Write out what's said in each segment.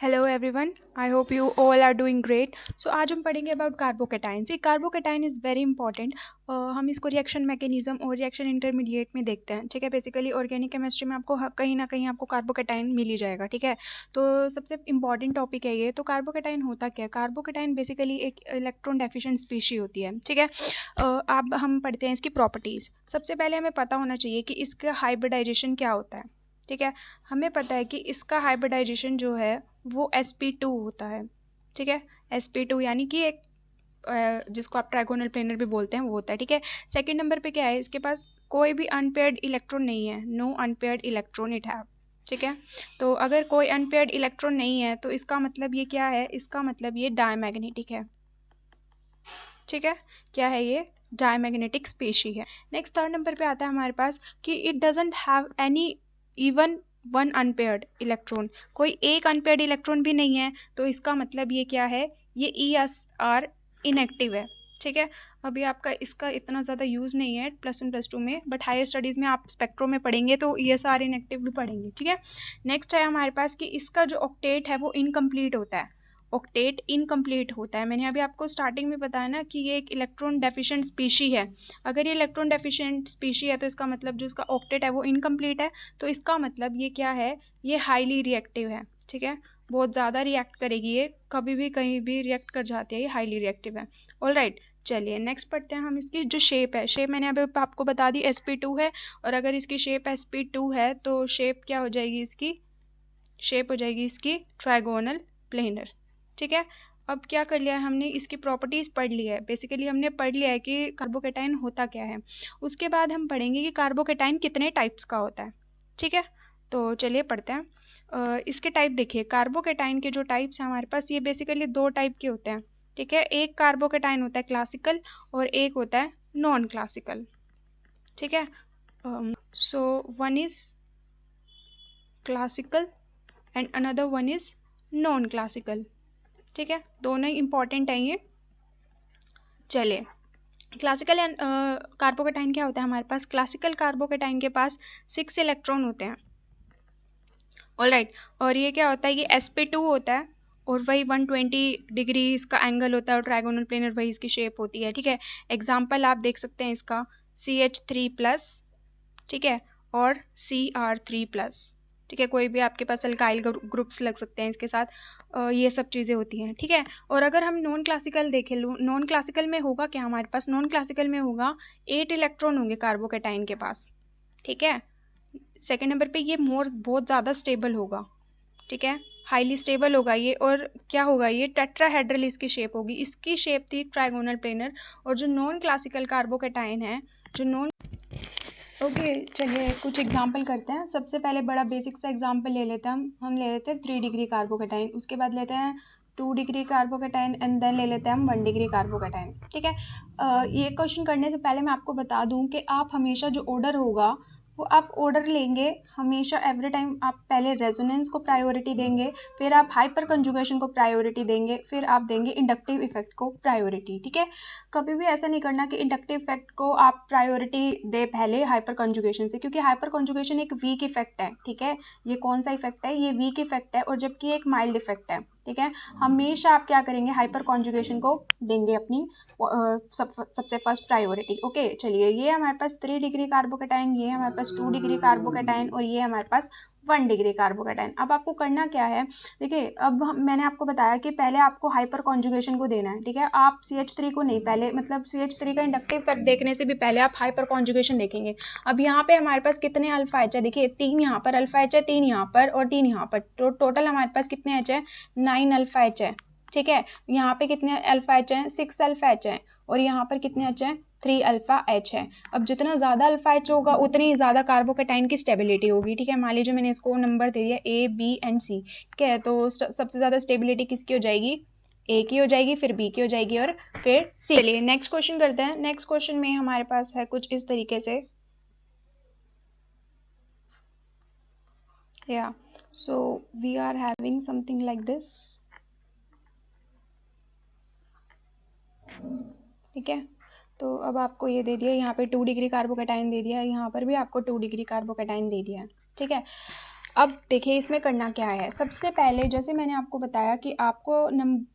Hello everyone, I hope you all are doing great. So आज हम पढ़ेंगे about carbocation. See carbocation is very important. हम इसको reaction mechanism और reaction intermediate में देखते हैं, ठीक है। बेसिकली ऑर्गेनिक केमिस्ट्री में आपको कहीं ना कहीं आपको कार्बोकेटाइन मिल ही जाएगा, ठीक है। तो सबसे इंपॉर्टेंट टॉपिक है ये। तो कार्बोकेटाइन होता क्या है? कार्बोकेटाइन बेसिकली एक इलेक्ट्रॉन डेफिशिएंट स्पीशी होती है, ठीक है। अब हम पढ़ते हैं इसकी प्रॉपर्टीज़। सबसे पहले हमें पता होना चाहिए कि इसका हाइब्रिडाइजेशन क्या होता है, ठीक है। हमें पता है कि इसका हाइब्रिडाइजेशन जो है वो sp2 होता है, ठीक है। sp2 यानी कि एक जिसको आप ट्राइगोनल प्लेनर भी बोलते हैं वो होता है, ठीक है। सेकंड नंबर पे क्या है? इसके पास कोई भी अनपेयर्ड इलेक्ट्रॉन नहीं है, no unpaired electron it have, ठीक है। तो अगर कोई अनपेयर्ड इलेक्ट्रॉन नहीं है तो इसका मतलब ये क्या है? इसका मतलब ये डायमैग्नेटिक है, ठीक है। क्या है ये? डायमैग्नेटिक स्पीशी है। नेक्स्ट थर्ड नंबर पे आता है हमारे पास कि it doesn't have any even one unpaired electron, कोई एक अनपेयर्ड इलेक्ट्रॉन भी नहीं है। तो इसका मतलब ये क्या है? ये ESR इनएक्टिव है, ठीक है। अभी आपका इसका इतना ज़्यादा यूज़ नहीं है +1 +2 में, बट हायर स्टडीज़ में आप स्पेक्ट्रो में पढ़ेंगे तो ESR इनएक्टिव भी पढ़ेंगे, ठीक है। नेक्स्ट है हमारे पास कि इसका जो ऑक्टेट है वो इनकम्प्लीट होता है। ऑक्टेट इनकम्प्लीट होता है। मैंने अभी आपको स्टार्टिंग में बताया ना कि ये एक इलेक्ट्रॉन डेफिशिएंट स्पीशी है। अगर ये इलेक्ट्रॉन डेफिशिएंट स्पीशी है तो इसका मतलब जो इसका ऑक्टेट है वो इनकम्प्लीट है। तो इसका मतलब ये क्या है? ये हाईली रिएक्टिव है, ठीक है। बहुत ज़्यादा रिएक्ट करेगी ये, कभी भी कहीं भी रिएक्ट कर जाती है, ये हाईली रिएक्टिव है। ऑलराइट, चलिए नेक्स्ट पढ़ते हैं हम इसकी जो शेप है। शेप मैंने अभी आपको बता दी sp2 है, और अगर इसकी शेप sp2 है तो शेप क्या हो जाएगी? इसकी शेप हो जाएगी इसकी ट्राइगोनल प्लेनर, ठीक है। अब क्या कर लिया है हमने? इसकी प्रॉपर्टीज पढ़ ली है। बेसिकली हमने पढ़ लिया है कि कार्बोकेटाइन होता क्या है। उसके बाद हम पढ़ेंगे कि कार्बोकेटाइन कितने टाइप्स का होता है, ठीक है। तो चलिए पढ़ते हैं। इसके टाइप देखिए, कार्बोकेटाइन के जो टाइप्स हैं हमारे पास, ये बेसिकली दो टाइप के होते हैं, ठीक है। एक कार्बोकेटाइन होता है क्लासिकल और एक होता है नॉन क्लासिकल, ठीक है। So one is classical and another one is non classical, ठीक है। दोनों ही इंपॉर्टेंट है ये। चलिए, क्लासिकल कार्बोकेटाइन क्या होता है हमारे पास? क्लासिकल कार्बोकेटाइन के पास 6 इलेक्ट्रॉन होते हैं, ऑलराइट। और ये क्या होता है? ये sp2 होता है और वही 120 डिग्री इसका एंगल होता है और ट्राइगोनल प्लेनर वही इसकी शेप होती है, ठीक है। एग्जाम्पल आप देख सकते हैं इसका CH3+, ठीक है, और Cr3+, ठीक है। कोई भी आपके पास अल्काइल ग्रुप्स लग सकते हैं इसके साथ, ये सब चीज़ें होती हैं, ठीक है। और अगर हम नॉन क्लासिकल देखें, नॉन क्लासिकल में होगा क्या हमारे पास? नॉन क्लासिकल में होगा 8 इलेक्ट्रॉन होंगे कार्बोकेटाइन के पास, ठीक है। सेकेंड नंबर पे ये बहुत ज़्यादा स्टेबल होगा, ठीक है, हाईली स्टेबल होगा ये। और क्या होगा? ये टेट्राहेड्रल इसकी शेप होगी, इसकी शेप थी ट्राइगोनल प्लेनर। और जो नॉन क्लासिकल कार्बोकेटाइन है, जो नॉन चलिए कुछ एग्जाम्पल करते हैं। सबसे पहले बड़ा बेसिक सा एग्जाम्पल ले लेते हैं हम ले लेते हैं 3 डिग्री कार्बोकेटाइन, उसके बाद लेते हैं 2 डिग्री कार्बोकेटाइन एंड देन ले लेते हैं हम 1 डिग्री कार्बोकेटाइन, ठीक है। ये क्वेश्चन करने से पहले मैं आपको बता दूं कि आप हमेशा जो ऑर्डर होगा वो आप ऑर्डर लेंगे हमेशा, एवरी टाइम आप पहले रेजोनेंस को प्रायोरिटी देंगे, फिर आप हाइपर कंजुगेशन को प्रायोरिटी देंगे, फिर आप देंगे इंडक्टिव इफेक्ट को प्रायोरिटी, ठीक है। कभी भी ऐसा नहीं करना कि इंडक्टिव इफेक्ट को आप प्रायोरिटी दे पहले हाइपर कंजुगेशन से, क्योंकि हाइपर कंजुगेशन एक वीक इफेक्ट है, ठीक है। ये कौन सा इफेक्ट है? ये वीक इफेक्ट है, और जबकि एक माइल्ड इफेक्ट है, ठीक है। हमेशा आप क्या करेंगे? हाइपर कॉन्जुगेशन को देंगे अपनी सबसे फर्स्ट प्रायोरिटी। ओके, चलिए ये हमारे पास 3 डिग्री कार्बोकेटाइन, ये हमारे पास 2 डिग्री कार्बोकेटाइन, और ये हमारे पास 1 डिग्री कार्बोकेटाइन। अब आपको करना क्या है? देखिए, अब मैंने आपको बताया कि पहले आपको हाइपर कॉन्जुगेशन को देना है, ठीक है। आप CH3 को नहीं, पहले मतलब CH3 का इंडक्टिव इफेक्ट देखने से भी पहले आप हाइपर कॉन्जुगेशन देखेंगे। अब यहाँ पे हमारे पास कितने अल्फा एच है? देखिए 3 यहाँ पर अल्फा एच है, 3 यहाँ पर और 3 यहाँ पर, तो टोटल हमारे पास कितने एच है? 9 अल्फा एच है, ठीक है। यहाँ पे कितने अल्फा एच हैं? 6 अल्फा एच हैं, और यहाँ पर कितने एच हैं? 3 अल्फा एच है। अब जितना ज़्यादा अल्फा एच होगा उतनी ही ज़्यादा कार्बोकेटाइन की स्टेबिलिटी होगी, ठीक है। मान लीजिए मैंने इसको नंबर दे दिया A, B एंड C, ठीक है। तो सबसे ज़्यादा स्टेबिलिटी किसकी हो जाएगी? A की हो जाएगी, फिर B की हो जाएगी, और फिर C। चलिए नेक्स्ट क्वेश्चन करते हैं। नेक्स्ट क्वेश्चन में हमारे पास है कुछ इस तरीके से, या so we are having something like this, ठीक है। तो अब आपको ये दे दिया, यहाँ पे 2 डिग्री कार्बोकेटाइन दे दिया, यहाँ पर भी आपको 2 डिग्री कार्बोकेटाइन दे दिया है, ठीक है। अब देखिए इसमें करना क्या है। सबसे पहले जैसे मैंने आपको बताया कि आपको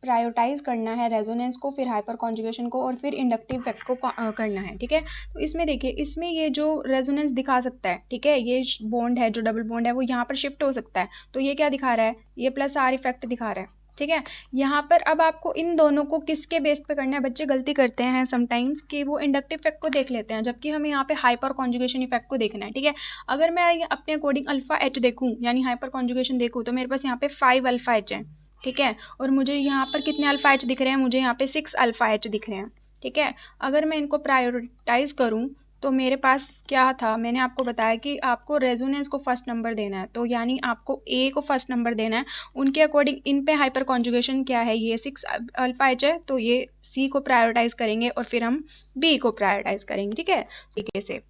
प्रायोरिटाइज करना है रेजोनेंस को, फिर हाइपर कॉन्जुगेशन को, और फिर इंडक्टिव इफेक्ट को करना है, ठीक है। तो इसमें देखिए, इसमें ये जो रेजोनेंस दिखा सकता है, ठीक है, ये बॉन्ड है जो डबल बॉन्ड है वो यहाँ पर शिफ्ट हो सकता है, तो ये क्या दिखा रहा है, ये प्लस आर इफेक्ट दिखा रहा है, ठीक है। यहाँ पर अब आपको इन दोनों को किसके बेस पे करना है, बच्चे गलती करते हैं समटाइम्स कि वो इंडक्टिव इफेक्ट को देख लेते हैं, जबकि हमें यहाँ पे हाइपर कॉन्जुगेशन इफेक्ट को देखना है, ठीक है। अगर मैं अपने अकॉर्डिंग अल्फा एच देखूँ यानी हाइपर कॉन्जुगेशन देखूँ, तो मेरे पास यहाँ पे 5 अल्फा एच है, ठीक है, और मुझे यहाँ पर कितने अल्फा एच दिख रहे हैं, मुझे यहाँ पे 6 अल्फा एच दिख रहे हैं, ठीक है। अगर मैं इनको प्रायोरिटाइज करूँ तो मेरे पास क्या था, मैंने आपको बताया कि आपको रेजोनेंस को फर्स्ट नंबर देना है, तो यानी आपको ए को फर्स्ट नंबर देना है। उनके अकॉर्डिंग इन पे हाइपर कॉन्जुगेशन क्या है, ये 6 अल्फा एच है, तो ये सी को प्रायोरिटाइज करेंगे और फिर हम बी को प्रायोरिटाइज करेंगे, ठीक है, तरीके से।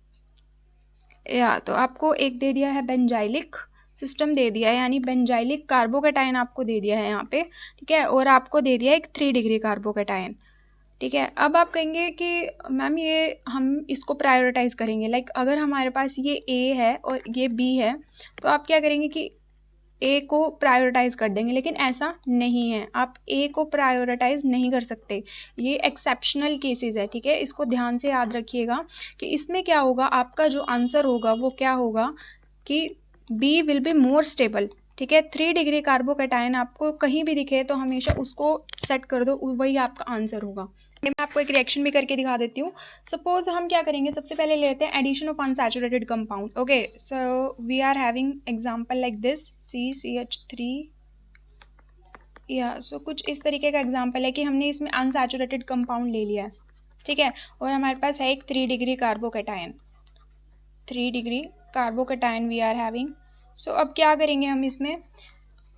या तो आपको एक दे दिया है बेंजाइलिक सिस्टम दे दिया है, यानी बेंजाइलिक कार्बोकैटायन आपको दे दिया है यहाँ पे, ठीक है, और आपको दे दिया है एक 3 डिग्री कार्बोकैटायन, ठीक है। अब आप कहेंगे कि मैम ये हम इसको प्रायोरिटाइज करेंगे, लाइक अगर हमारे पास ये ए है और ये बी है, तो आप क्या करेंगे कि ए को प्रायोरिटाइज कर देंगे, लेकिन ऐसा नहीं है, आप ए को प्रायोरिटाइज नहीं कर सकते, ये एक्सेप्शनल केसेस है, ठीक है। इसको ध्यान से याद रखिएगा कि इसमें क्या होगा, आपका जो आंसर होगा वो क्या होगा कि B will be more stable, ठीक है। 3 डिग्री कार्बोकैटायन आपको कहीं भी दिखे तो हमेशा उसको सेट कर दो, वही आपका आंसर होगा। मैं आपको एक रिएक्शन भी करके दिखा देती हूँ। सपोज हम क्या करेंगे, सबसे पहले लेते हैं addition of unsaturated compound. Okay, so we are having example like this CCH3, या सो कुछ इस तरीके का एग्जांपल है कि हमने इसमें अनसैचुरेटेड कंपाउंड ले लिया है, ठीक है, और हमारे पास है एक 3 degree carbocation, 3 degree carbocation we are having. So अब क्या करेंगे हम इसमें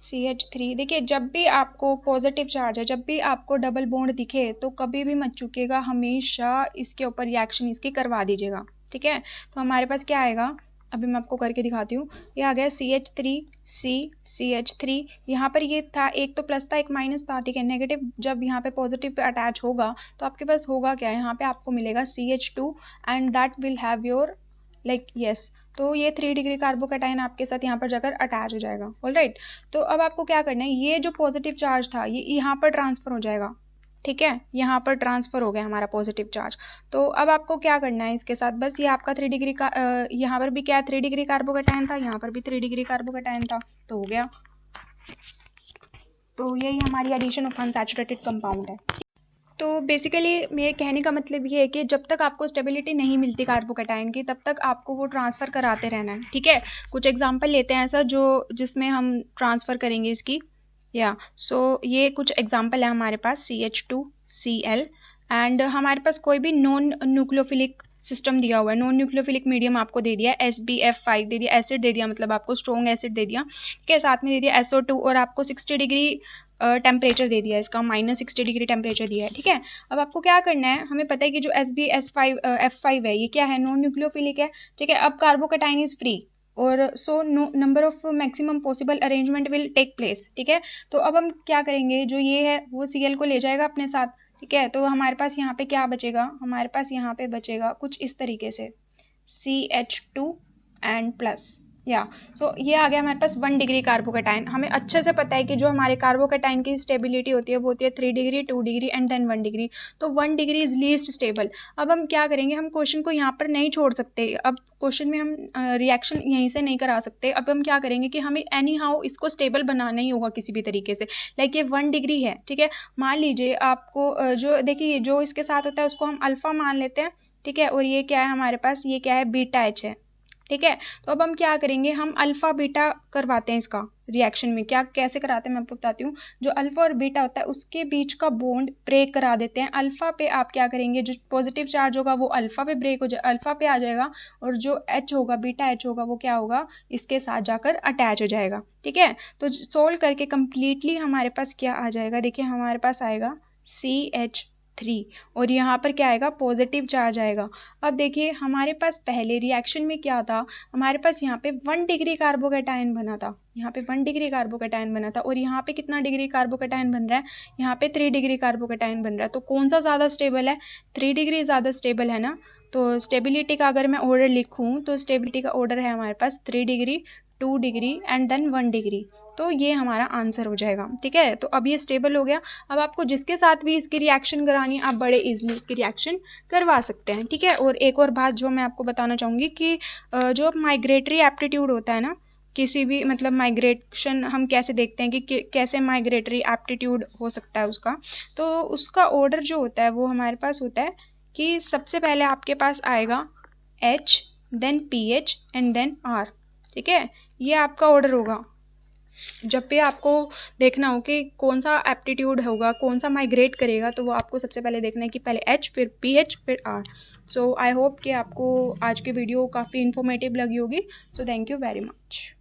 CH3, देखिए जब भी आपको पॉजिटिव चार्ज है, जब भी आपको डबल बॉन्ड दिखे तो कभी भी मत चूकिएगा, हमेशा इसके ऊपर रिएक्शन इसकी करवा दीजिएगा, ठीक है। तो हमारे पास क्या आएगा, अभी मैं आपको करके दिखाती हूँ। ये आ गया CH3 C CH3, यहाँ पर ये था, एक तो प्लस था एक माइनस था, ठीक है। नेगेटिव जब यहाँ पे पॉजिटिव पे अटैच होगा तो आपके पास होगा क्या, यहाँ पे आपको मिलेगा CH2 and that will have your like yes, तो ये 3 डिग्री कार्बोकैटायन आपके साथ यहाँ पर जाकर अटैच हो जाएगा, ऑलराइट। तो अब आपको क्या करना है, ये जो पॉजिटिव चार्ज था ये यहाँ पर ट्रांसफर हो जाएगा, ठीक है, यहाँ पर ट्रांसफर हो गया हमारा पॉजिटिव चार्ज। तो अब आपको क्या करना है इसके साथ, बस ये आपका 3 डिग्री का यहाँ पर भी क्या 3 डिग्री कार्बोकैटायन था, यहाँ पर भी 3 डिग्री कार्बोकैटायन था, तो हो गया। तो यही हमारी एडिशन ऑफ अनसैचुरेटेड कंपाउंड है। तो बेसिकली मेरे कहने का मतलब ये है कि जब तक आपको स्टेबिलिटी नहीं मिलती कार्बोकैटायन की, तब तक आपको वो ट्रांसफ़र कराते रहना है, ठीक है। कुछ एग्जांपल लेते हैं ऐसा जो जिसमें हम ट्रांसफ़र करेंगे इसकी, या सो ये कुछ एग्जांपल है हमारे पास CH2Cl, एंड हमारे पास कोई भी नॉन न्यूक्लियोफिलिक सिस्टम दिया हुआ है, नॉन न्यूक्लियोफिलिक मीडियम आपको दे दिया है, SbF5 दे दिया, एसिड दे दिया, मतलब आपको स्ट्रॉन्ग एसिड दे दिया, ठीक है, साथ में दे दिया SO2 और आपको 60 डिग्री टेम्परेचर दे दिया है, इसका -60 डिग्री टेम्परेचर दिया है, ठीक है। अब आपको क्या करना है, हमें पता है कि जो F5 है ये क्या है, नॉन न्यूक्लियोफिलिक है, ठीक है। अब कार्बोकैटायन इज फ्री और so number of maximum possible arrangement will take place, ठीक है। तो अब हम क्या करेंगे, जो ये है वो Cl को ले जाएगा अपने साथ, ठीक है। तो हमारे पास यहाँ पे क्या बचेगा, हमारे पास यहाँ पे बचेगा कुछ इस तरीके से CH2 एंड प्लस, या सो ये आ गया हमारे पास 1 डिग्री कार्बोकैटायन। हमें अच्छे से पता है कि जो हमारे कार्बोकैटायन की स्टेबिलिटी होती है वो होती है 3 degree, 2 degree and then 1 degree, तो 1 डिग्री इज लीस्ट स्टेबल। अब हम क्या करेंगे, हम क्वेश्चन को यहाँ पर नहीं छोड़ सकते, अब क्वेश्चन में हम रिएक्शन यहीं से नहीं करा सकते। अब हम क्या करेंगे कि हमें एनी हाउ इसको स्टेबल बनाना ही होगा किसी भी तरीके से, लाइक ये 1 डिग्री है, ठीक है। मान लीजिए आपको जो देखिए जो इसके साथ होता है उसको हम अल्फा मान लेते हैं, ठीक है, और ये क्या है हमारे पास, ये क्या है बीटा एच है, ठीक है। तो अब हम क्या करेंगे, हम अल्फा बीटा करवाते हैं इसका रिएक्शन में, क्या कैसे कराते हैं मैं आपको बताती हूँ। जो अल्फा और बीटा होता है उसके बीच का बॉन्ड ब्रेक करा देते हैं। अल्फा पे आप क्या करेंगे, जो पॉजिटिव चार्ज होगा वो अल्फा पे ब्रेक हो जाए, अल्फा पे आ जाएगा, और जो एच होगा बीटा एच होगा वो क्या होगा, इसके साथ जाकर अटैच हो जाएगा, ठीक है। तो सोल्व करके कंप्लीटली हमारे पास क्या आ जाएगा, देखिए हमारे पास आएगा CH3 और यहाँ पर क्या आएगा, पॉजिटिव चार्ज आएगा। अब देखिए हमारे पास पहले रिएक्शन में क्या था, हमारे पास यहाँ पे 1 डिग्री कार्बोकैटायन बना था, यहाँ पे 1 डिग्री कार्बोकैटायन बना था, और यहाँ पे कितना डिग्री कार्बोकैटायन बन रहा है, यहाँ पे 3 डिग्री कार्बोकैटायन बन रहा है। तो कौन सा ज़्यादा स्टेबल है, 3 डिग्री ज़्यादा स्टेबल है ना। तो स्टेबिलिटी का अगर मैं ऑर्डर लिखूँ तो स्टेबिलिटी का ऑर्डर है हमारे पास 3 degree, 2 degree and then 1 degree. तो ये हमारा आंसर हो जाएगा, ठीक है। तो अब ये स्टेबल हो गया। अब आपको जिसके साथ भी इसकी रिएक्शन करानी है आप बड़े इजीली इसकी रिएक्शन करवा सकते हैं, ठीक है। और एक और बात जो मैं आपको बताना चाहूँगी कि जो माइग्रेटरी एप्टीट्यूड होता है ना, किसी भी मतलब माइग्रेशन हम कैसे देखते हैं कि कैसे माइग्रेटरी एप्टीट्यूड हो सकता है उसका, तो उसका ऑर्डर जो होता है वो हमारे पास होता है कि सबसे पहले आपके पास आएगा H, then PH and then R, ठीक है। ये आपका ऑर्डर होगा। जब भी आपको देखना हो कि कौन सा एप्टीट्यूड होगा, कौन सा माइग्रेट करेगा, तो वो आपको सबसे पहले देखना है कि पहले H, फिर PH, फिर R। सो आई होप कि आपको आज की वीडियो काफ़ी इन्फॉर्मेटिव लगी होगी। So thank you very much.